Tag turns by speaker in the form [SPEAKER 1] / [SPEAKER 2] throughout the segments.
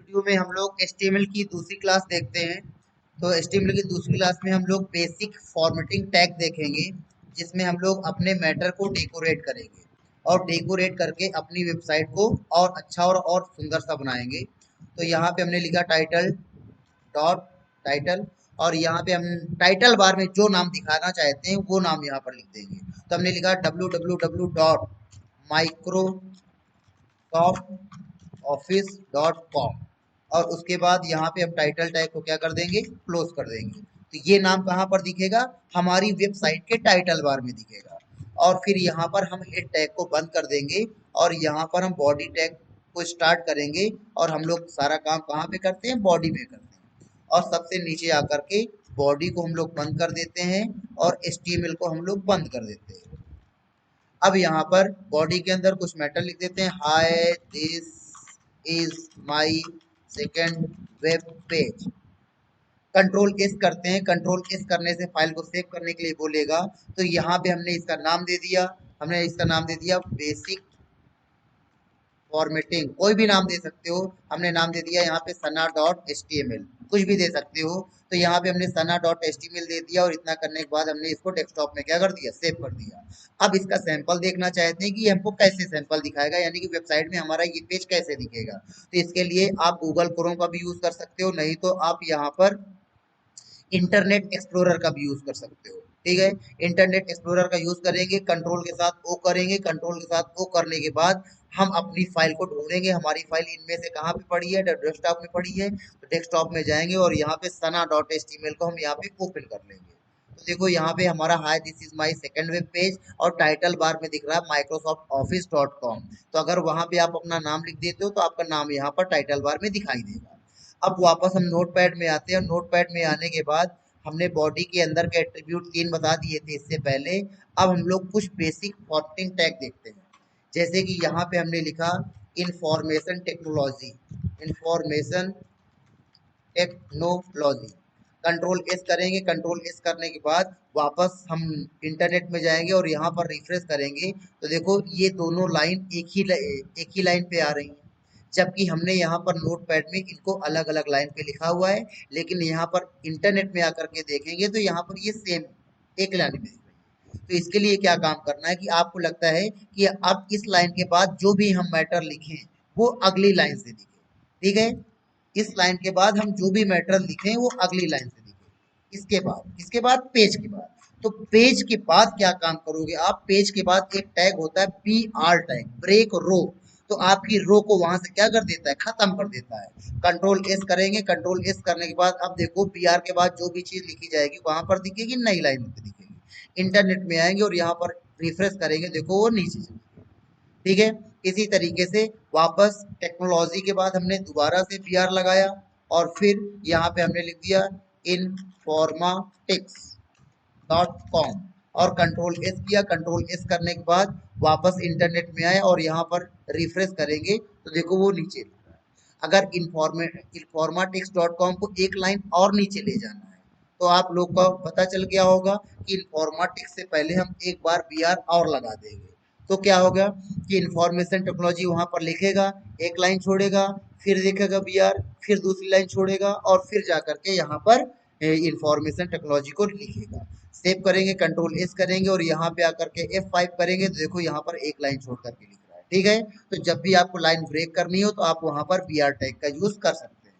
[SPEAKER 1] Video में हम लोग HTML की दूसरी क्लास देखते हैं। तो HTML की दूसरी क्लास में हम लोग बेसिक फॉर्मेटिंग टैग देखेंगे, जिसमें हम लोग अपने मैटर को डेकोरेट करेंगे और डेकोरेट करके अपनी वेबसाइट को और अच्छा और सुंदर सा बनाएंगे। तो यहाँ पे हमने लिखा टाइटल डॉट टाइटल, और यहाँ पे हम टाइटल बार में जो नाम दिखाना चाहते हैं वो नाम यहाँ पर लिख देंगे। तो हमने लिखा www.microsoftoffice.com, और उसके बाद यहाँ पे हम टाइटल टैग को क्या कर देंगे, क्लोज कर देंगे। तो ये नाम कहाँ पर दिखेगा, हमारी वेबसाइट के टाइटल बार में दिखेगा। और फिर यहाँ पर हम हेड टैग को बंद कर देंगे और यहाँ पर हम बॉडी टैग को स्टार्ट करेंगे। और हम लोग सारा काम कहाँ पे करते हैं, बॉडी में करते हैं। और सबसे नीचे आकर के बॉडी को हम लोग बंद कर देते हैं और HTML को हम लोग बंद कर देते हैं। अब यहाँ पर बॉडी के अंदर कुछ मैटर लिख देते हैं, hi this is my second web page. Control S करते हैं, कंट्रोल एस करने से फाइल को सेव करने के लिए बोलेगा। तो यहाँ पे हमने इसका नाम दे दिया, बेसिक फॉर्मेटिंग, कोई भी नाम दे सकते हो। हमने नाम दे दिया यहाँ पे sana.html, कुछ भी दे सकते हो। तो यहाँ पे हमने sana.html दे दिया और इतना करने के बाद हमने इसको डेस्कटॉप में क्या कर दिया, सेव कर दिया। अब इसका सैंपल देखना चाहते हैं कि ये हमको कैसे सैंपल दिखाएगा, यानी कि वेबसाइट में हमारा ये पेज कैसे दिखेगा। तो इसके लिए आप गूगल क्रोम का भी यूज कर सकते हो, नहीं तो आप यहाँ पर इंटरनेट एक्सप्लोरर का भी यूज कर सकते हो। ठीक है, इंटरनेट एक्सप्लोरर का यूज करेंगे, कंट्रोल के साथ ओ करेंगे। कंट्रोल के साथ ओ करने के बाद हम अपनी फाइल को ढूंढेंगे, हमारी फाइल इनमें से कहाँ पे पड़ी है, डेस्कटॉप में पड़ी है। तो डेस्कटॉप में जाएंगे और यहाँ पे sana.html को हम यहाँ पे ओपन कर लेंगे। तो देखो यहाँ पे हमारा hi this is my second web page, और टाइटल बार में दिख रहा है microsoftoffice.com। तो अगर वहां पे आप अपना नाम लिख देते हो तो आपका नाम यहाँ पर टाइटल बार में दिखाई देगा। अब वापस हम नोटपैड में आते हैं। नोटपैड में आने के बाद हमने बॉडी के अंदर के एट्रीब्यूट 3 बता दिए थे इससे पहले। अब हम लोग कुछ बेसिक फॉर्मेटिंग टैग देखते हैं, जैसे कि यहाँ पे हमने लिखा information technology, information technology. Control S करेंगे, कंट्रोल एस करने के बाद वापस हम इंटरनेट में जाएंगे और यहाँ पर रिफ्रेश करेंगे। तो देखो ये दोनों लाइन एक ही लाइन पे आ रही हैं, जबकि हमने यहाँ पर नोट पैड में इनको अलग अलग लाइन पे लिखा हुआ है। लेकिन यहाँ पर इंटरनेट में आकर के देखेंगे तो यहाँ पर ये सेम एक लाइन में दिख रही है। तो इसके लिए क्या काम करना है कि आपको लगता है कि अब इस लाइन के बाद जो भी हम मैटर लिखें वो अगली लाइन से दिखे। ठीक है, इस लाइन के बाद हम जो भी मैटर लिखें वो अगली लाइन से लिखें। इसके बाद पेज के बाद, तो पेज के बाद क्या काम करोगे आप, पेज के बाद एक टैग होता है BR टैग, ब्रेक रो। तो आपकी रो को वहां से क्या कर देता है, खत्म कर देता है। कंट्रोल एस करेंगे, कंट्रोल एस करने के बाद अब देखो BR के बाद जो भी चीज लिखी जाएगी वहां पर दिखेगी, नई लाइन पे दिखेगी। इंटरनेट में आएंगे और यहाँ पर रिफ्रेश करेंगे, देखो वो नीचे चली गई। ठीक है, इसी तरीके से वापस टेक्नोलॉजी के बाद हमने दोबारा से BR लगाया और फिर यहाँ पे हमने लिख दिया informatics.com और कंट्रोल एस किया। कंट्रोल एस करने के बाद वापस इंटरनेट में आए और यहाँ पर रिफ्रेश करेंगे तो देखो वो नीचे लिख रहा है। अगर informatics.com को एक लाइन और नीचे ले जाना है तो आप लोग को पता चल गया होगा कि informatics से पहले हम एक बार BR और लगा देंगे। तो क्या होगा कि इंफॉर्मेशन टेक्नोलॉजी वहां पर लिखेगा, एक लाइन छोड़ेगा, फिर लिखेगा BR, फिर दूसरी लाइन छोड़ेगा और फिर जाकर के यहाँ पर इंफॉर्मेशन टेक्नोलॉजी को लिखेगा। सेव करेंगे, कंट्रोल एस करेंगे और यहाँ पे आकर के F5 करेंगे तो देखो यहाँ पर एक लाइन छोड़ करके लिख रहा है। ठीक है, तो जब भी आपको लाइन ब्रेक करनी हो तो आप वहां पर BR टैग का यूज कर सकते हैं।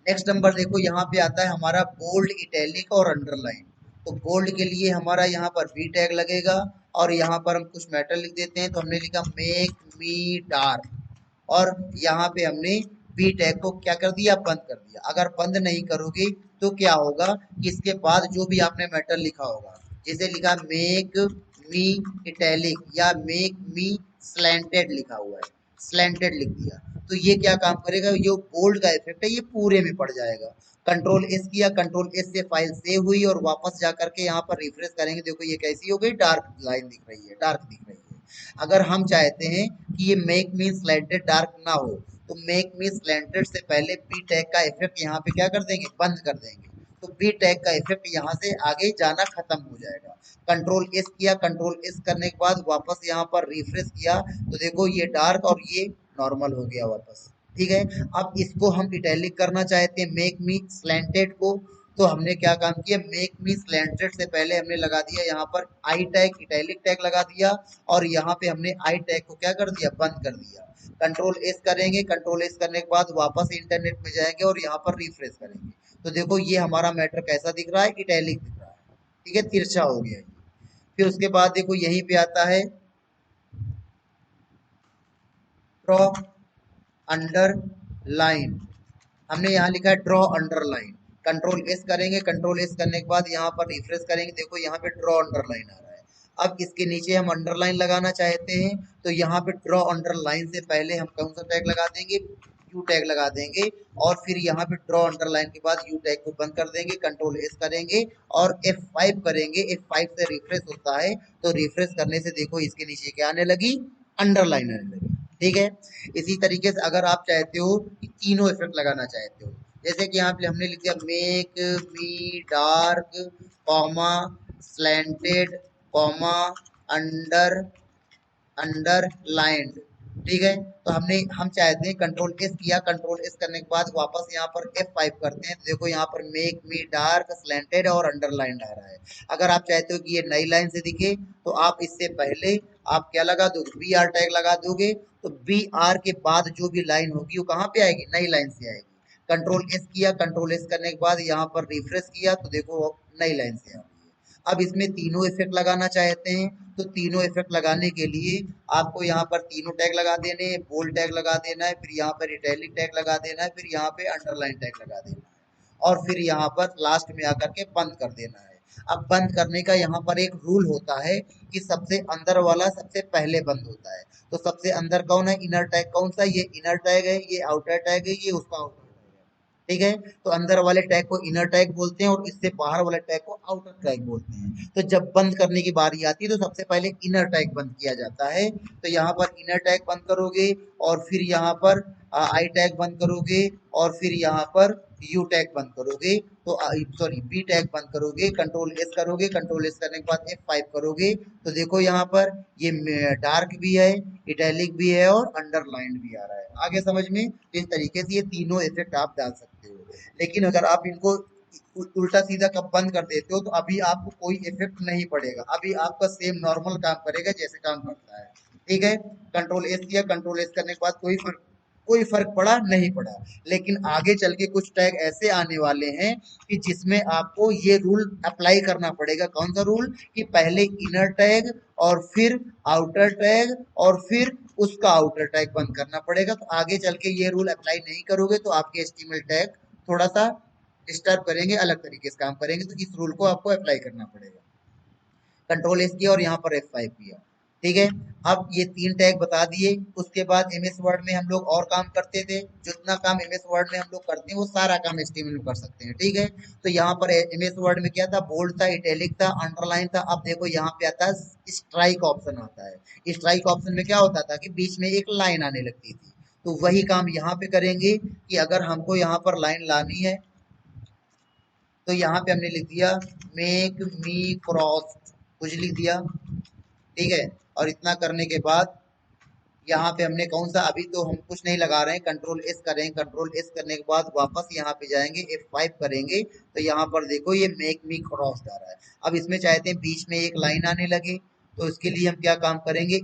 [SPEAKER 1] नेक्स्ट नंबर देखो यहाँ पे आता है हमारा बोल्ड, इटैलिक और अंडरलाइन। तो बोल्ड के लिए हमारा यहाँ पर बी टैग लगेगा और यहाँ पर हम कुछ मैटर लिख देते हैं। तो हमने लिखा मेक मी डार्क और यहाँ पे हमने बी टैग को क्या कर दिया, बंद कर दिया। अगर बंद नहीं करोगे तो क्या होगा कि इसके बाद जो भी आपने मैटर लिखा होगा, जैसे लिखा मेक मी इटैलिक या मेक मी स्लैंटेड लिखा हुआ है, स्लैंटेड लिख दिया, तो ये क्या काम करेगा, जो बोल्ड का इफेक्ट है ये पूरे में पड़ जाएगा। कंट्रोल एस किया, कंट्रोल एस से फाइल सेव हुई और वापस जा करके यहाँ पर रिफ्रेश करेंगे, देखो ये कैसी हो गई, डार्क लाइन दिख रही है, डार्क दिख रही है। अगर हम चाहते हैं कि ये मेक मी स्लैंटेड डार्क ना हो तो मेक मी स्लैंटेड से पहले बी टैग का इफेक्ट यहाँ पे क्या कर देंगे, बंद कर देंगे। तो बी टैग का इफेक्ट यहाँ से आगे जाना खत्म हो जाएगा। कंट्रोल एस किया, कंट्रोल एस करने के बाद वापस यहाँ पर रिफ्रेश किया तो देखो ये डार्क और ये नॉर्मल हो गया वापस। ठीक है। अब इसको हम इटैलिक करना चाहते हैं, मेक मी स्लैंटेड को। तो हमने क्या काम किया, मेक मी स्लैंटेड से पहले हमने लगा दिया यहाँ पर आई टैग, इटैलिक टैग लगा दिया, और यहाँ पे हमने आई टैग को क्या कर दिया, बंद कर दिया। कंट्रोल एस करेंगे, कंट्रोल एस करने के बाद वापस इंटरनेट में जाएंगे और यहाँ पर रिफ्रेश करेंगे। तो देखो ये हमारा मैटर कैसा दिख रहा है, इटैलिक दिख रहा है, ठीक है, तिरछा हो गया ये। फिर उसके बाद देखो यहीं पे आता है ड्रॉ अंडर लाइन। हमने यहाँ लिखा है ड्रॉ अंडरलाइन। कंट्रोल एस करेंगे, कंट्रोल एस करने के बाद यहाँ पर रिफ्रेश करेंगे, देखो यहाँ पे ड्रॉ अंडरलाइन आ रहा है। अब इसके नीचे हम अंडरलाइन लगाना चाहते हैं, तो यहाँ पे ड्रॉ अंडरलाइन से पहले हम कौन सा टैग लगा देंगे, यू टैग लगा देंगे, और फिर यहाँ पे ड्रॉ अंडरलाइन के बाद यू टैग को बंद कर देंगे, कंट्रोल एस करेंगे और F5 करेंगे। F5 से रिफ्रेश होता है, तो रिफ्रेश करने से देखो इसके नीचे क्या आने लगी, अंडरलाइन आने लगी, ठीक है। इसी तरीके से अगर आप चाहते हो कि तीनों इफेक्ट लगाना चाहते हो, जैसे कि यहाँ पे हमने लिख दिया make me dark comma slanted comma under underlined, ठीक है। तो हम चाहते हैं कंट्रोल एस किया, कंट्रोल एस करने के बाद वापस यहाँ पर F5 करते हैं, तो देखो यहाँ पर मेक मी डार्क स्लैंटेड और अंडरलाइंड आ रहा है। अगर आप चाहते हो कि ये नई लाइन से दिखे, तो आप इससे पहले आप क्या लगा दोगे, बी आर टैग लगा दोगे, तो बी आर के बाद जो भी लाइन होगी वो कहाँ पे आएगी, नई लाइन से आएगी। कंट्रोल एस किया, कंट्रोल एस करने के बाद यहाँ पर रिफ्रेश किया, तो देखो नई लाइन से आ रही है। अब इसमें तीनों इफेक्ट लगाना चाहते हैं, तो तीनों इफेक्ट लगाने के लिए आपको यहाँ पर तीनों टैग लगा देने हैं, बोल्ड टैग लगा देना है, फिर यहाँ पर इटैलिक टैग लगा देना है, फिर यहाँ पे अंडरलाइन टैग लगा देना है, और फिर यहाँ पर लास्ट में आकर के बंद कर देना है। अब बंद करने का यहाँ पर एक रूल होता है कि सबसे अंदर वाला सबसे पहले बंद होता है। तो सबसे अंदर कौन है, इनर टैग कौन सा, ये इनर टैग है, ये आउटर टैग है, ये उसका आउटर टैग है, ठीक है। तो अंदर वाले टैग को इनर टैग बोलते हैं और इससे बाहर वाले टैग को आउटर टैग बोलते हैं। तो जब बंद करने की बारी आती है तो सबसे पहले इनर टैग बंद किया जाता है। तो यहाँ पर इनर टैग बंद करोगे, और फिर यहाँ पर आई टैग बंद करोगे, और फिर यहाँ पर यू टैग बंद करोगे, तो सॉरी बी टैग बंद करोगे, कंट्रोल एस करोगे, कंट्रोल एस करने के बाद F5 करोगे, तो देखो यहाँ पर ये डार्क भी है, इटैलिक भी है और अंडरलाइंड भी आ रहा है। आगे समझ में, इस तरीके से ये तीनों इफेक्ट आप डाल सकते हो। लेकिन अगर आप इनको उल्टा सीधा कब बंद कर देते हो, तो अभी आपको कोई इफेक्ट नहीं पड़ेगा, अभी आपका सेम नॉर्मल काम करेगा जैसे काम करता है, ठीक है। कंट्रोल एस किया, कंट्रोल एस करने के बाद कोई फर्क पड़ा नहीं पड़ा। लेकिन आगे चल के कुछ टैग ऐसे आने वाले हैं कि जिसमें आपको ये रूल अप्लाई करना पड़ेगा। कौन सा रूल, कि पहले इनर टैग और फिर आउटर टैग और फिर उसका आउटर टैग बंद करना पड़ेगा। तो आगे चल के ये रूल अप्लाई नहीं करोगे तो आपके एचटीएमएल टैग थोड़ा सा डिस्टर्ब करेंगे, अलग तरीके से काम करेंगे, तो इस रूल को आपको अप्लाई करना पड़ेगा। कंट्रोल एस किया और यहाँ पर F5 किया, ठीक है। अब ये तीन टैग बता दिए। उसके बाद एमएस वर्ड में हम लोग और काम करते थे, जितना काम एमएस वर्ड में हम लोग करते हैं वो सारा काम एचटीएमएल में कर सकते हैं, ठीक है। तो यहाँ पर एमएस वर्ड में क्या था, बोल्ड था, इटैलिक था, अंडरलाइन था। अब देखो यहाँ पे आता है स्ट्राइक ऑप्शन आता है। स्ट्राइक ऑप्शन में क्या होता था कि बीच में एक लाइन आने लगती थी, तो वही काम यहाँ पे करेंगे कि अगर हमको यहाँ पर लाइन लानी है, तो यहाँ पे हमने लिख दिया मेक मी क्रॉस, कुछ लिख दिया, ठीक है। और इतना करने के बाद यहाँ पे हमने कौन सा, अभी तो हम कुछ नहीं लगा रहे हैं, कंट्रोल एस करेंगे, कंट्रोल एस करने के बाद वापस यहाँ पे जाएंगे, F5 करेंगे, तो यहाँ पर देखो ये मेक मी क्रॉस आ रहा है। अब इसमें चाहते हैं बीच में एक लाइन आने लगे, तो इसके लिए हम क्या काम करेंगे,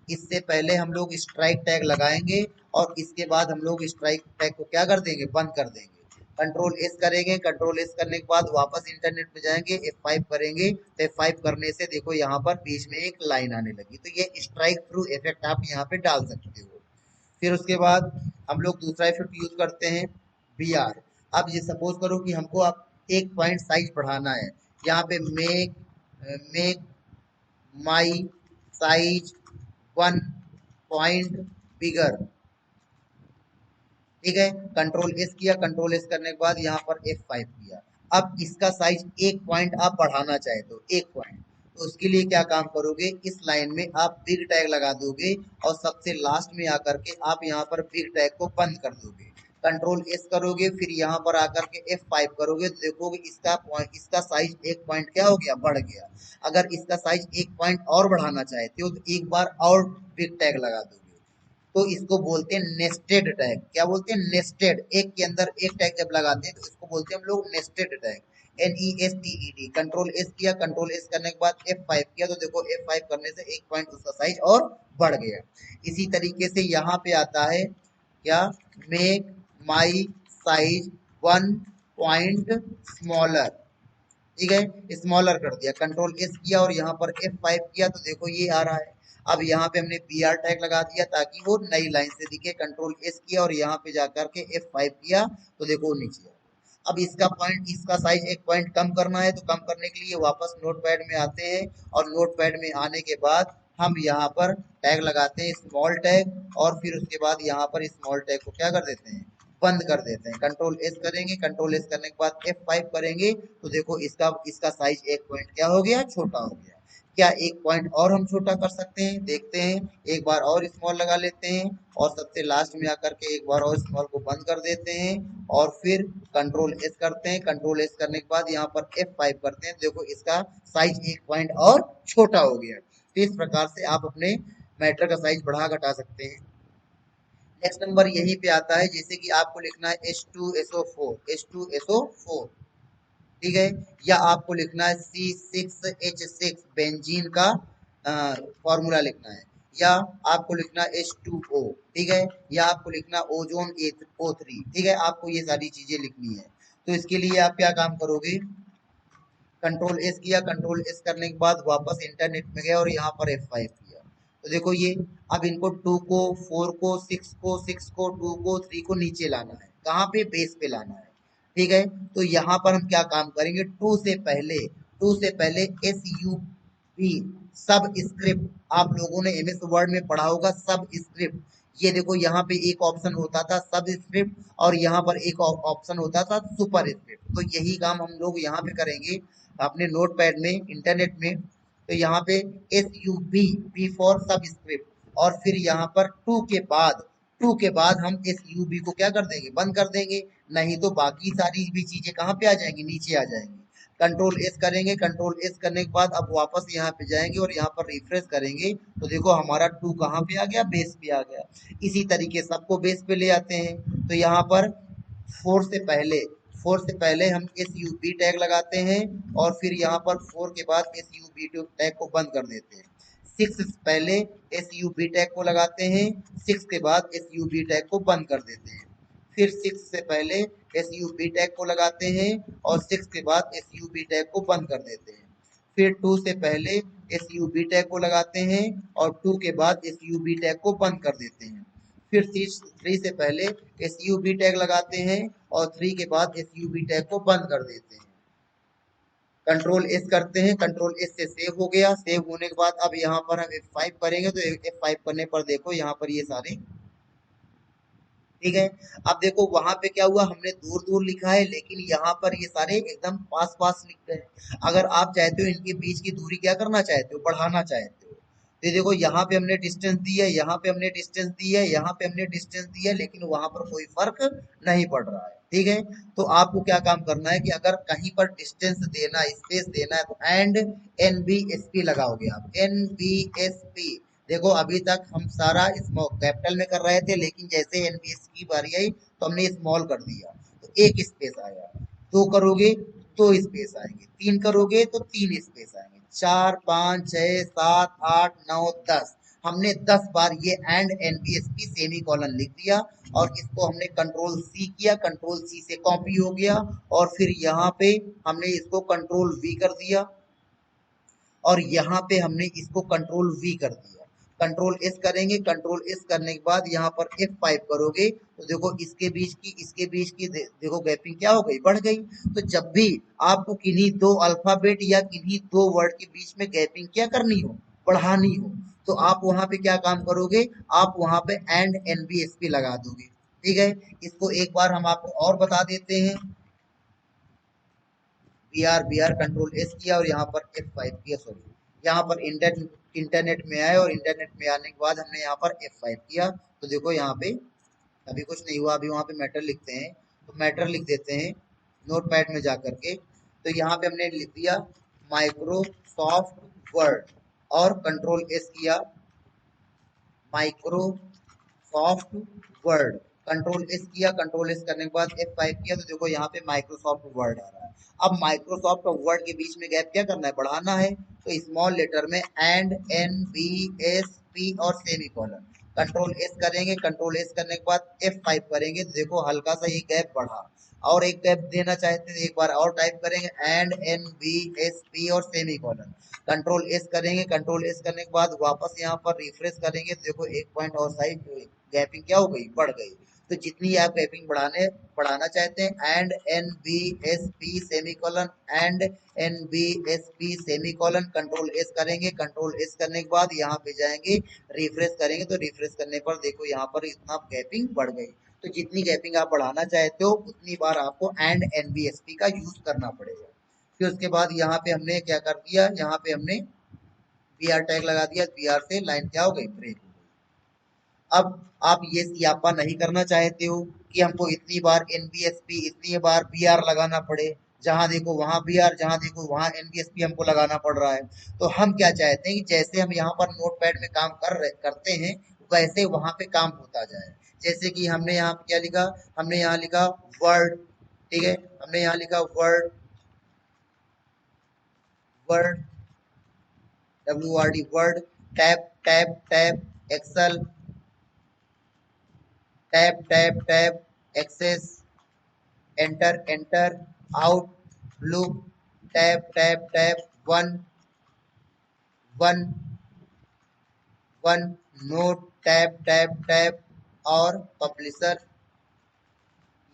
[SPEAKER 1] इससे पहले हम लोग स्ट्राइक टैग लगाएंगे, और इसके बाद हम लोग स्ट्राइक टैग को क्या कर देंगे, बंद कर देंगे। कंट्रोल एस करेंगे, कंट्रोल एस करने के बाद वापस इंटरनेट पे जाएंगे, F5 करेंगे, तो F5 करने से देखो यहाँ पर बीच में एक लाइन आने लगी, तो ये स्ट्राइक थ्रू इफेक्ट आप यहाँ पे डाल सकते हो। फिर उसके बाद हम लोग दूसरा इफेक्ट यूज करते हैं, BR। अब ये सपोज करो कि हमको आप एक पॉइंट साइज बढ़ाना है, यहाँ पे मेक माई साइज 1 पॉइंट बिगर, ठीक है। कंट्रोल एस किया, कंट्रोल एस करने के बाद यहाँ पर F5 किया। अब इसका साइज 1 पॉइंट आप बढ़ाना चाहे तो 1 पॉइंट, तो उसके लिए क्या काम करोगे, इस लाइन में आप बिग टैग लगा दोगे, और सबसे लास्ट में आकर के आप यहाँ पर बिग टैग को बंद कर दोगे। कंट्रोल एस करोगे, फिर यहाँ पर आकर के F5 करोगे, तो देखोगे इसका साइज 1 पॉइंट क्या हो गया, बढ़ गया। अगर इसका साइज 1 पॉइंट और बढ़ाना चाहते हो तो एक बार और बिग टैग लगा दोगे, तो इसको बोलते हैं नेस्टेड टैग। क्या बोलते हैं? नेस्टेड। एक के अंदर एक टैग जब लगाते हैं तो इसको बोलते हैं हम लोग nested tag. NESTED। Control S किया, कंट्रोल एस करने के बाद F5 किया तो देखो F5 करने से एक पॉइंट उसका साइज और बढ़ गया। इसी तरीके से यहाँ पे आता है क्या? मेक माई साइज 1 पॉइंट स्मॉलर। ठीक है, स्मॉलर कर दिया, कंट्रोल एस किया और यहाँ पर F5 किया तो देखो ये आ रहा है। अब यहाँ पे हमने BR टैग लगा दिया ताकि वो नई लाइन से दिखे। कंट्रोल एस किया और यहाँ पे जाकर के F5 किया तो देखो वो नीचे आ। अब इसका पॉइंट, इसका साइज एक पॉइंट कम करना है तो कम करने के लिए वापस नोटपैड में आते हैं और नोटपैड में आने के बाद हम यहाँ पर टैग लगाते हैं स्मॉल टैग और फिर उसके बाद यहाँ पर स्मॉल टैग को क्या कर देते हैं? बंद कर देते हैं। कंट्रोल एस करेंगे, कंट्रोल एस करने के बाद F5 करेंगे तो देखो इसका इसका साइज एक पॉइंट क्या हो गया? छोटा हो गया। क्या एक पॉइंट और हम छोटा कर सकते हैं? देखते हैं। एक बार और स्मॉल लगा लेते हैं और सबसे लास्ट में आकर के एक बार और स्मॉल को बंद कर देते हैं और फिर कंट्रोल एस करते हैं। कंट्रोल एस करने के बाद यहाँ पर F5 करते हैं, देखो इसका साइज एक पॉइंट और छोटा हो गया। तो इस प्रकार से आप अपने मैटर का साइज बढ़ा घटा सकते हैं। नेक्स्ट नंबर यहीं पे आता है, जैसे कि आपको लिखना है H2SO4, ठीक है, या आपको लिखना है C6H6 बेंजीन का फॉर्मूला लिखना है, या आपको लिखना है H2O, ठीक है, या आपको लिखना ओजोन O3, ठीक है, आपको ये सारी चीजें लिखनी है। तो इसके लिए आप क्या काम करोगे? कंट्रोल एस किया, कंट्रोल एस करने के बाद वापस इंटरनेट में गया और यहाँ पर F5 किया तो देखो ये। अब इनको 2 को 4 को 6 को 6 को 2 को 3 को नीचे लाना है। कहाँ पे? बेस पे लाना है। ठीक है, तो यहाँ पर हम क्या काम करेंगे? 2 से पहले SUB सब स्क्रिप्ट, आप लोगों ने MS वर्ड में पढ़ा होगा सब स्क्रिप्ट। ये देखो यहाँ पे एक ऑप्शन होता था सब स्क्रिप्ट और यहाँ पर एक ऑप्शन होता था सुपर स्क्रिप्ट। तो यही काम हम लोग यहाँ पे करेंगे अपने नोटपैड में, इंटरनेट में। तो यहाँ पे SUB, बी फॉर सब स्क्रिप्ट, और फिर यहाँ पर 2 के बाद हम SUB को क्या कर देंगे? बंद कर देंगे। नहीं तो बाकी सारी भी चीजें कहाँ पे आ जाएंगी? नीचे आ जाएंगी। कंट्रोल एस करेंगे, कंट्रोल एस करने के बाद अब वापस यहाँ पे जाएंगे और यहाँ पर रिफ्रेश करेंगे तो देखो हमारा 2 कहाँ पे आ गया? बेस पे आ गया। इसी तरीके सबको बेस पे ले आते हैं। तो यहाँ पर 4 से पहले 4 से पहले हम SUB टैग लगाते हैं और फिर यहाँ पर 4 के बाद SUB टैग को बंद कर देते हैं। 6 से पहले SUB टैग को लगाते हैं, 6 के बाद SUB टैग को बंद कर देते हैं। फिर 6 से पहले SUB टैग को लगाते हैं और 6 के बाद SUB टैग को बंद कर देते हैं। फिर 2 से पहले SUB टैग को लगाते हैं और 2 के बाद SUB टैग को बंद कर देते हैं। फिर 3 से पहले SUB टैग लगाते हैं और 3 के बाद SUB टैग को बंद कर देते हैं। कंट्रोल एस करते हैं, कंट्रोल एस से सेव हो गया। सेव होने के बाद अब यहाँ पर हम F5 करेंगे तो F5 करने पर देखो यहाँ पर ये सारे, ठीक है। अब देखो वहां पे क्या हुआ? हमने दूर दूर लिखा है लेकिन यहाँ पर ये सारे एकदम पास पास लिख गए। अगर आप चाहते हो इनके बीच की दूरी क्या करना चाहते हो? बढ़ाना चाहते हो तो देखो यहाँ पे हमने डिस्टेंस दी है, यहाँ पे हमने डिस्टेंस दी है, यहाँ पे हमने डिस्टेंस दी है, लेकिन वहां पर कोई फर्क नहीं पड़ रहा है। ठीक है, तो आपको क्या काम करना है कि अगर कहीं पर डिस्टेंस देना है, स्पेस देना है तो एंड NBSP लगाओगे आप। NBSP देखो अभी तक हम सारा स्मॉल कैपिटल में कर रहे थे लेकिन जैसे NBS की बारी आई तो हमने स्मॉल कर दिया तो एक स्पेस आया। 2 करोगे तो स्पेस आएंगे, 3 करोगे तो 3 स्पेस आएंगे, 4 5 6 7 8 9 10। हमने 10 बार ये एंड NBSP सेमी कॉलन लिख दिया और इसको हमने कंट्रोल C किया, कंट्रोल C से कॉपी हो गया और फिर यहाँ पे हमने इसको कंट्रोल V कर दिया और यहाँ पे हमने इसको कंट्रोल V कर दिया। कंट्रोल एस करेंगे, कंट्रोल एस करने के बाद यहाँ पर F5 करोगे तो देखो इसके बीच की देखो गैपिंग क्या हो गई? बढ़ गई। तो जब भी आपको किन्हीं दो अल्फाबेट या किन्हीं दो वर्ड के बीच में गैपिंग क्या करनी हो? बढ़ानी हो, तो आप वहां पे क्या काम करोगे? आप वहां पे एंड NBSP लगा दोगे। ठीक है, इसको एक बार हम आपको और बता देते हैं। BR कंट्रोल एस किया और यहाँ पर F5 किया, सॉरी यहाँ पर इंटरनेट में आए और इंटरनेट में आने के बाद हमने यहाँ पर F5 किया तो देखो यहाँ पे अभी कुछ नहीं हुआ। अभी वहाँ पे मैटर लिखते हैं तो मैटर लिख देते हैं नोटपैड में जा करके। तो यहाँ पे हमने लिख दिया माइक्रोसॉफ्ट वर्ड और कंट्रोल एस किया, Microsoft soft word, control S किया, कंट्रोल एस करने के बाद F5 किया, तो देखो यहाँ पे माइक्रोसॉफ्ट वर्ड आ रहा है। अब माइक्रोसॉफ्ट वर्ड के बीच में गैप क्या करना है, बढ़ाना है, तो स्मॉल लेटर में and N B S P और सेमी कॉलन, कंट्रोल एस करेंगे, कंट्रोल एस करने के बाद F5 करेंगे, तो देखो हल्का सा ये गैप बढ़ा। और एक गैप देना चाहते हैं, एक बार और टाइप करेंगे and N B S P और सेमी कॉलन, कंट्रोल एस करेंगे, कंट्रोल एस करने के बाद वापस यहाँ पर रिफ्रेश करेंगे, तो देखो एक पॉइंट और साइड गैपिंग क्या हो गई, बढ़ गई। तो जितनी आप गैपिंग बढ़ाना चाहते हैं and N B S P semicolon, and N B S P semicolon, control S करेंगे, कंट्रोल एस करने के बाद यहाँ पे जाएंगे, रिफ्रेश करेंगे, तो रिफ्रेश करने पर देखो यहाँ पर इतना गैपिंग बढ़ गई। तो जितनी गैपिंग आप बढ़ाना चाहते हो उतनी बार आपको and N B S P का यूज करना पड़ेगा। फिर उसके बाद यहाँ पे हमने क्या कर दिया, यहाँ पे हमने बी आर टैग लगा दिया, बी आर से लाइन क्या हो गई, ब्रेक हो गई। अब आप ये सियापा नहीं करना चाहते हो कि हमको इतनी बार एनबीएसपी इतनी बार बीआर लगाना पड़े, जहां देखो वहां बीआर, जहां देखो वहां एनबीएसपी हमको लगाना पड़ रहा है। तो हम क्या चाहते हैं कि जैसे हम यहाँ पर नोटपैड में काम करते हैं वैसे वहां पे काम होता जाए। जैसे कि हमने यहाँ पे क्या लिखा, हमने यहाँ लिखा वर्ड, ठीक है, हमने यहाँ लिखा word, word W R D word, tab tab tab Excel, tab tab tab Access, enter enter, Outlook, tab tab tab one one one, note, tab tab tab और पब्लिशर,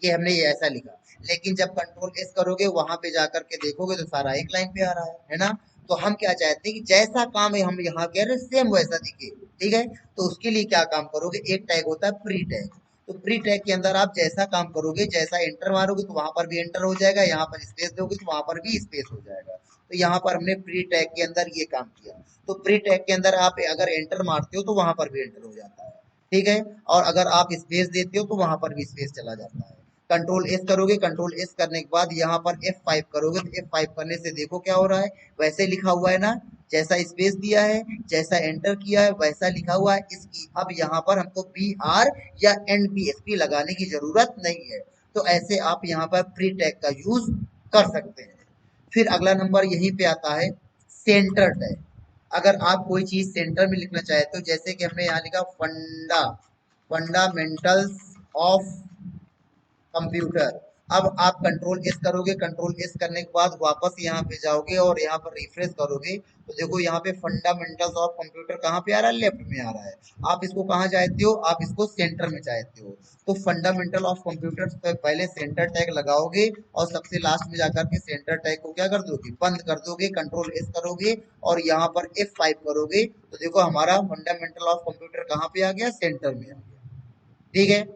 [SPEAKER 1] ये हमने ये ऐसा लिखा। लेकिन जब कंट्रोल एस करोगे वहां पे जाकर के देखोगे तो सारा एक लाइन पे आ रहा है ना। तो हम क्या चाहते हैं कि जैसा काम है हम यहाँ कह रहे हैं सेम वैसा दिखे, ठीक है। तो उसके लिए क्या काम करोगे, एक टैग होता है प्री टैग, तो प्री टैग के अंदर आप जैसा काम करोगे, जैसा एंटर मारोगे तो वहां पर भी एंटर हो जाएगा, यहाँ पर स्पेस दोगे तो वहां पर भी स्पेस हो जाएगा। तो यहाँ पर हमने प्री टैग के अंदर ये काम किया। तो प्री टैग के अंदर आप अगर एंटर मारते हो तो वहां पर भी एंटर हो जाता है, ठीक है। और अगर आप स्पेस देते हो तो वहां पर भी स्पेस चला जाता है। कंट्रोल एस करोगे, कंट्रोल एस करने के बाद यहाँ पर F5 करोगे, तो F5 करने से देखो क्या हो रहा है, वैसे लिखा हुआ है ना, जैसा स्पेस दिया है, जैसा एंटर किया है वैसा लिखा हुआ है। इसकी अब यहाँ पर हमको बी आर या एन बी एस पी लगाने की जरूरत नहीं है। तो ऐसे आप यहाँ पर प्री टैग का यूज कर सकते हैं। फिर अगला नंबर यहीं पे आता है सेंटर टैग। अगर आप कोई चीज सेंटर में लिखना चाहते हो, जैसे कि हमने यहाँ लिखा फंडामेंटल्स ऑफ कंप्यूटर। अब आप कंट्रोल एस करोगे, कंट्रोल एस करने के बाद वापस यहाँ पे जाओगे और यहाँ पर रिफ्रेश करोगे, तो देखो यहाँ पे फंडामेंटल्स ऑफ कंप्यूटर कहाँ पे आ रहा है, लेफ्ट में आ रहा है। आप इसको कहाँ चाहते हो, आप इसको सेंटर में चाहते हो। तो फंडामेंटल ऑफ कंप्यूटर पे पहले सेंटर टैग लगाओगे और सबसे लास्ट में जाकर के सेंटर टैग को क्या कर दोगे, बंद कर दोगे, कंट्रोल एस करोगे और यहाँ पर F5 करोगे, तो देखो हमारा फंडामेंटल ऑफ कंप्यूटर कहाँ पे आ गया, सेंटर में आ गया, ठीक है।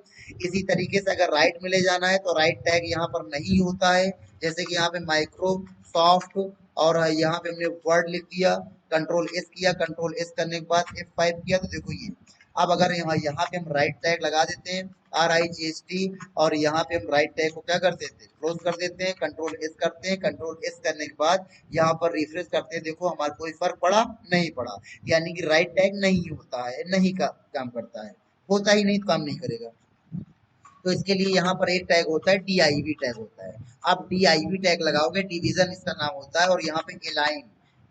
[SPEAKER 1] इसी तरीके से अगर राइट में ले जाना है तो राइट टैग यहाँ पर नहीं होता है, जैसे कि यहाँ पे माइक्रोसॉफ्ट और यहाँ पे हमने वर्ड लिख दिया, कंट्रोल एस किया, कंट्रोल एस करने के बाद F5 किया, तो देखो ये। अब अगर यहाँ यहाँ पे हम राइट टैग लगा देते हैं RIGHT और यहाँ पे हम राइट टैग को क्या कर देते हैं, क्लोज कर देते हैं, कंट्रोल एस करते हैं, कंट्रोल एस करने के बाद यहाँ पर रिफ्रेश करते हैं, देखो हमारा कोई फर्क पड़ा नहीं पड़ा, यानी कि राइट टैग नहीं होता है, नहीं का काम करता है, होता ही नहीं तो काम नहीं करेगा। तो इसके लिए यहाँ पर एक टैग होता है DIV टैग होता है। आप DIV टैग लगाओगे, डिवीजन इसका नाम होता है, और यहाँ पे एलाइन,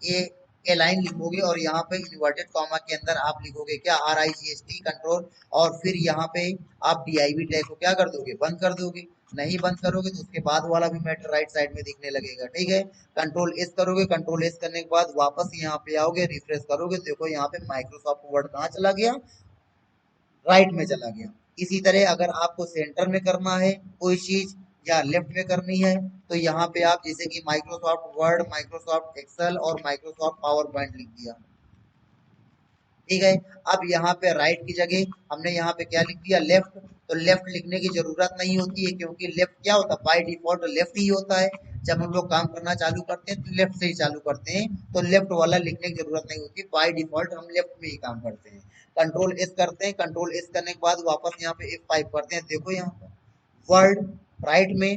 [SPEAKER 1] ए एलाइन लिखोगे और यहाँ पे इन्वर्टेड कॉमा के अंदर आप लिखोगे क्या, RIGHT कंट्रोल, और फिर यहाँ पे आप DIV टैग को क्या कर दोगे, बंद कर दोगे। नहीं बंद करोगे तो उसके बाद वाला भी मैटर राइट साइड में दिखने लगेगा, ठीक है। कंट्रोल एस करोगे, कंट्रोल एस करने के बाद वापस यहाँ पे आओगे, रिफ्रेश करोगे, देखो यहाँ पे माइक्रोसॉफ्ट वर्ड कहाँ चला गया, राइट में चला गया। इसी तरह अगर आपको सेंटर में करना है कोई चीज या लेफ्ट में करनी है, तो यहाँ पे आप जैसे कि माइक्रोसॉफ्ट वर्ड, माइक्रोसॉफ्ट एक्सेल और माइक्रोसॉफ्ट पावर पॉइंट लिख दिया, ठीक है। अब यहाँ पे राइट की जगह हमने यहाँ पे क्या लिख दिया, लेफ्ट। तो लेफ्ट लिखने की जरूरत नहीं होती है, क्योंकि लेफ्ट क्या होता है, बाय डिफॉल्ट लेफ्ट ही होता है। जब हम लोग काम करना चालू करते हैं तो लेफ्ट से ही चालू करते हैं, तो लेफ्ट वाला लिखने की जरूरत नहीं होती, बाय डिफॉल्ट हम लेफ्ट में ही काम करते हैं। कंट्रोल एस करते हैं, कंट्रोल एस करने के बाद वापस यहाँ पे F5 करते हैं, देखो यहाँ पर वर्ड राइट में,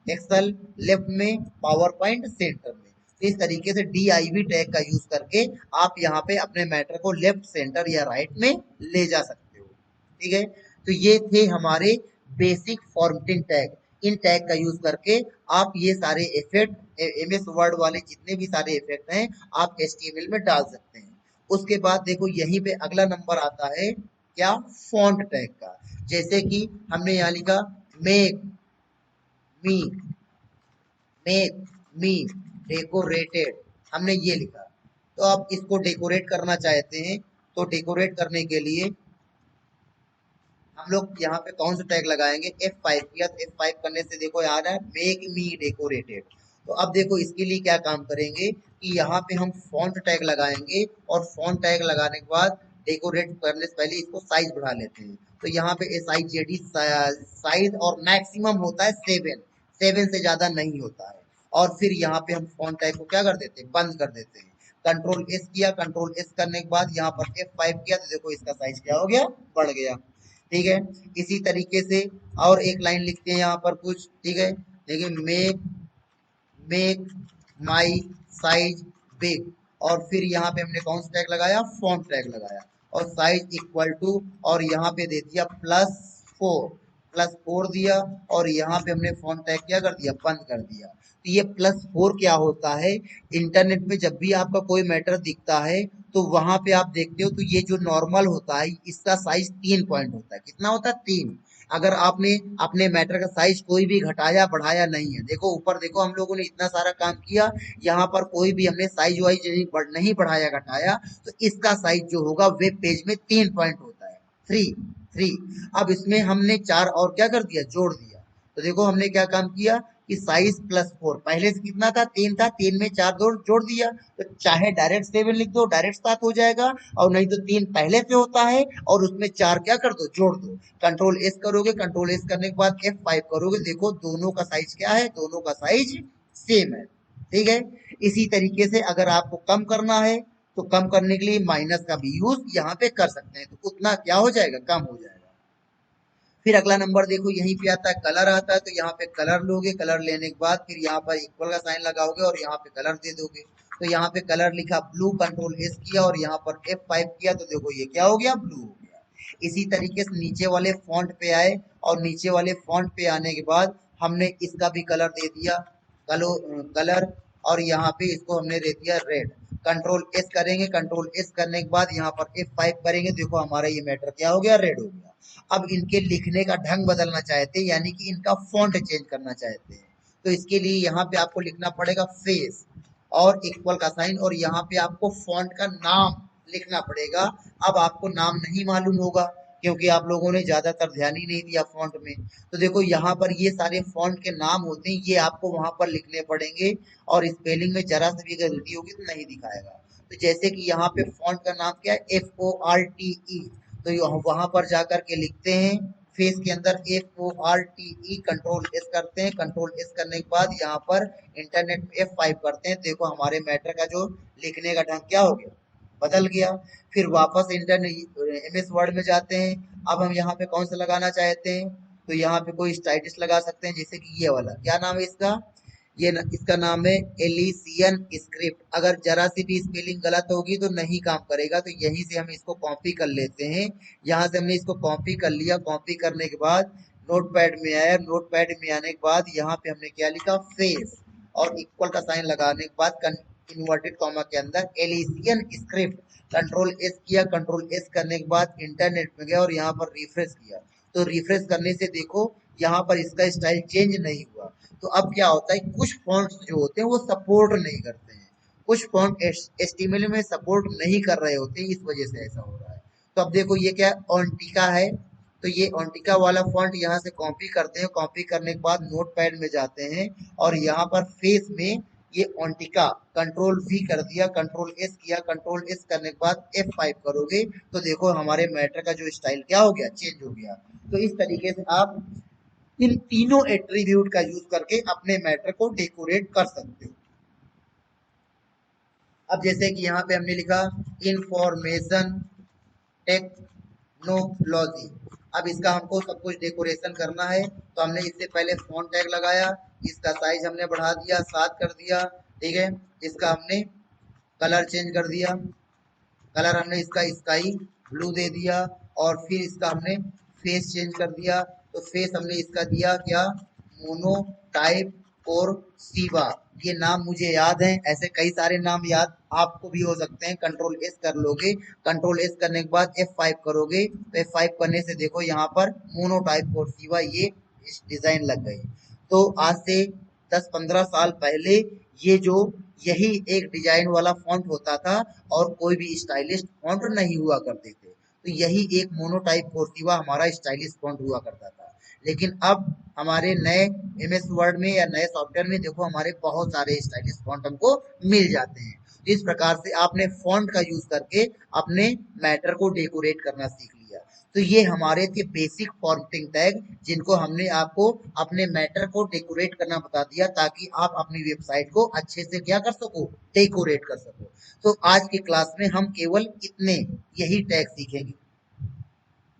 [SPEAKER 1] एक्सेल लेफ्ट में, पावर पॉइंट सेंटर में। तो इस तरीके से DIV टैग का यूज करके आप यहाँ पे अपने मैटर को लेफ्ट, सेंटर या राइट में ले जा सकते हो, ठीक है। तो ये थे हमारे बेसिक फॉर्मेटिंग टैग। इन टैग का यूज करके आप ये सारे इफेक्ट एमएस वर्ड वाले जितने भी सारे इफेक्ट हैं आप एचटीएमएल में डाल सकते हैं। उसके बाद देखो यहीं पे अगला नंबर आता है क्या, फॉन्ट टैग का। जैसे कि हमने यहाँ लिखा make me, make me decorated, हमने ये लिखा। तो आप इसको डेकोरेट करना चाहते हैं तो डेकोरेट करने के लिए हम लोग यहाँ पे कौन सा टैग लगाएंगे, F5 किया तो F5 करने से देखो आ रहा है मेक मी डेकोरेटेड। तो अब देखो इसके लिए क्या काम करेंगे कि यहाँ पे हम फॉन्ट टैग लगाएंगे और फॉन्ट टैग लगाने के बाद डेकोरेट करने से पहले इसको साइज बढ़ा लेते हैं। तो यहाँ पे SIZD साइज और मैक्सिमम होता है 7 से ज्यादा नहीं होता है। और फिर यहाँ पे हम फॉन्ट टैग को क्या कर देते हैं, बंद कर देते हैं। कंट्रोल एस किया, कंट्रोल एस करने के बाद यहाँ पर F5 किया तो देखो इसका साइज क्या हो गया, बढ़ गया। ठीक है, इसी तरीके से और एक लाइन लिखते हैं यहाँ पर कुछ। ठीक है, देखिए मेक मेक माई साइज बिग, और फिर यहाँ पे हमने कौन सा टैग लगाया, फॉन्ट टैग लगाया, और साइज इक्वल टू, और यहाँ पे दे दिया +4, +4 दिया, और यहाँ पे हमने फॉन्ट टैग क्या कर दिया, बंद कर दिया। तो ये +4 क्या होता है, इंटरनेट पे जब भी आपका कोई मैटर दिखता है तो वहां पे आप देखते हो तो ये जो नॉर्मल होता है इसका साइज 3 पॉइंट होता है। कितना होता है, 3। अगर आपने अपने मैटर का साइज कोई भी घटाया बढ़ाया नहीं है, देखो ऊपर देखो हम लोगों ने इतना सारा काम किया, यहाँ पर कोई भी हमने साइज वाइज नहीं बढ़ाया घटाया, तो इसका साइज जो होगा वेब पेज में 3 पॉइंट होता है, 3 3। अब इसमें हमने 4 और क्या कर दिया, जोड़ दिया। तो देखो हमने क्या काम किया कि साइज +4, पहले से कितना था, 3 था, 3 में 4 जोड़ दिया। तो चाहे डायरेक्ट 7 लिख दो, डायरेक्ट 7 हो जाएगा, और नहीं तो 3 पहले से होता है और उसमें 4 क्या कर दो, जोड़ दो। कंट्रोल एस करोगे, कंट्रोल एस करने के बाद F5 करोगे, देखो दोनों का साइज क्या है, दोनों का साइज सेम है। ठीक है, इसी तरीके से अगर आपको कम करना है तो कम करने के लिए माइनस का भी यूज यहाँ पे कर सकते हैं, तो उतना क्या हो जाएगा, कम हो जाएगा। फिर अगला नंबर देखो यहीं पे आता है कलर आता है, तो यहाँ पे कलर लोगे, कलर लेने के बाद फिर यहाँ पर इक्वल का साइन लगाओगे और यहाँ पे कलर दे दोगे। तो यहाँ पे कलर लिखा ब्लू, कंट्रोल एस किया और यहाँ पर F5 किया तो देखो ये क्या हो गया, ब्लू हो गया। इसी तरीके से नीचे वाले फॉन्ट पे आए और नीचे वाले फॉन्ट पे आने के बाद हमने इसका भी कलर दे दिया, कलर, और यहाँ पे इसको हमने दे दिया रेड। कंट्रोल एस करेंगे, कंट्रोल एस करने के बाद यहाँ पर F5 करेंगे, देखो हमारा ये मैटर क्या हो गया, रेड हो गया। अब इनके लिखने का ढंग बदलना चाहते हैं, यानी कि इनका फॉन्ट चेंज करना चाहते हैं, तो इसके लिए यहाँ पे आपको लिखना पड़ेगा फेस और इक्वल का साइन, और यहाँ पे आपको फॉन्ट का नाम लिखना पड़ेगा। अब आपको नाम नहीं मालूम होगा क्योंकि आप लोगों ने ज्यादातर ध्यान ही नहीं दिया फॉन्ट में। तो देखो यहाँ पर ये सारे फॉन्ट के नाम होते हैं, ये आपको वहां पर लिखने पड़ेंगे, और स्पेलिंग में जरा सी भी गलती होगी तो नहीं दिखाएगा। तो जैसे कि यहाँ पे फॉन्ट का नाम क्या है, FORTE, तो वहां पर जाकर के लिखते हैं फेस के अंदर FORTE, कंट्रोल एस करते हैं, कंट्रोल एस करने के बाद यहाँ पर इंटरनेट में F5 करते हैं, देखो हमारे मैटर का जो लिखने का ढंग क्या हो गया, बदल गया। फिर वापस इंटरनेट MS वर्ड में जाते हैं। अब हम यहाँ पे कौन सा लगाना चाहते हैं, तो यहाँ पे कोई स्टाइलिश लगा सकते हैं, जैसे कि ये वाला, क्या नाम है इसका, इसका नाम है एलिसियन स्क्रिप्ट। अगर जरा सी भी स्पेलिंग गलत होगी तो नहीं काम करेगा, तो यहीं से हम इसको कॉपी कर लेते हैं। यहाँ से हमने इसको कॉपी कर लिया, कॉपी करने के बाद नोटपैड में आया, नोटपैड में आने के बाद यहाँ पे हमने क्या लिखा, फेस, और इक्वल का साइन लगाने के बाद इन्वर्टेड कॉमा के अंदर एलिसियन स्क्रिप्ट, कंट्रोल एस किया, कंट्रोल एस करने के बाद इंटरनेट में गया और यहाँ पर रिफ्रेश किया। तो रिफ्रेश करने से देखो यहाँ पर इसका स्टाइल चेंज नहीं हुआ। तो अब क्या होता है, कुछ फॉन्ट्स जो होते हैं वो सपोर्ट नहीं करते हैं, कुछ फॉन्ट HTML में सपोर्ट नहीं कर रहे होते हैं, इस वजह से ऐसा हो रहा है। तो अब देखो ये क्या, ऑन्टिका है, तो ये ऑन्टिका वाला फॉन्ट यहाँ से कॉपी करते हैं, कॉपी करने के बाद नोटपैड में जाते हैं और यहाँ पर फेस में ये ऑन्टिका, कंट्रोल V कर दिया, कंट्रोल S किया, कंट्रोल S करने के बाद F5 करोगे तो देखो हमारे मैटर का जो स्टाइल क्या हो गया, चेंज हो गया। तो इस तरीके से आप इन तीनों एट्रीब्यूट का यूज करके अपने मैटर को डेकोरेट कर सकते हो। अब जैसे कि यहाँ पे हमने लिखा इंफॉर्मेशन टेक्नोलॉजी, अब इसका हमको सब कुछ डेकोरेशन करना है, तो हमने इससे पहले फॉन्ट टैग लगाया, इसका साइज हमने बढ़ा दिया, 7 कर दिया। ठीक है, इसका हमने कलर चेंज कर दिया, कलर हमने इसका स्काई ब्लू दे दिया, और फिर इसका हमने फेस चेंज कर दिया, तो फेस हमने इसका दिया क्या, मोनोटाइप और सीवा। ये नाम मुझे याद है, ऐसे कई सारे नाम याद आपको भी हो सकते हैं। कंट्रोल एस कर लोगे, कंट्रोल एस करने के बाद F5 करोगे, तो F5 करने से देखो यहाँ पर मोनोटाइप और सीवा ये डिजाइन लग गई। तो आज से 10-15 साल पहले ये जो यही एक डिजाइन वाला फॉन्ट होता था और कोई भी स्टाइलिश फॉन्ट नहीं हुआ करते थे। तो यही एक मोनोटाइप कोर्सिवा हमारा स्टाइलिश फॉन्ट हुआ करता था। लेकिन अब हमारे नए एमएस वर्ड में या नए सॉफ्टवेयर में देखो हमारे बहुत सारे स्टाइलिश फॉन्ट हमको मिल जाते हैं। तो इस प्रकार से आपने फॉन्ट का यूज करके अपने मैटर को डेकोरेट करना सीख लिया। तो ये हमारे थे बेसिक फॉर्मेटिंग टैग, जिनको हमने आपको अपने मैटर को डेकोरेट करना बता दिया ताकि आप अपनी वेबसाइट को अच्छे से क्या कर सको, डेकोरेट कर सको। तो आज की क्लास में हम केवल इतने यही टैग सीखेंगे।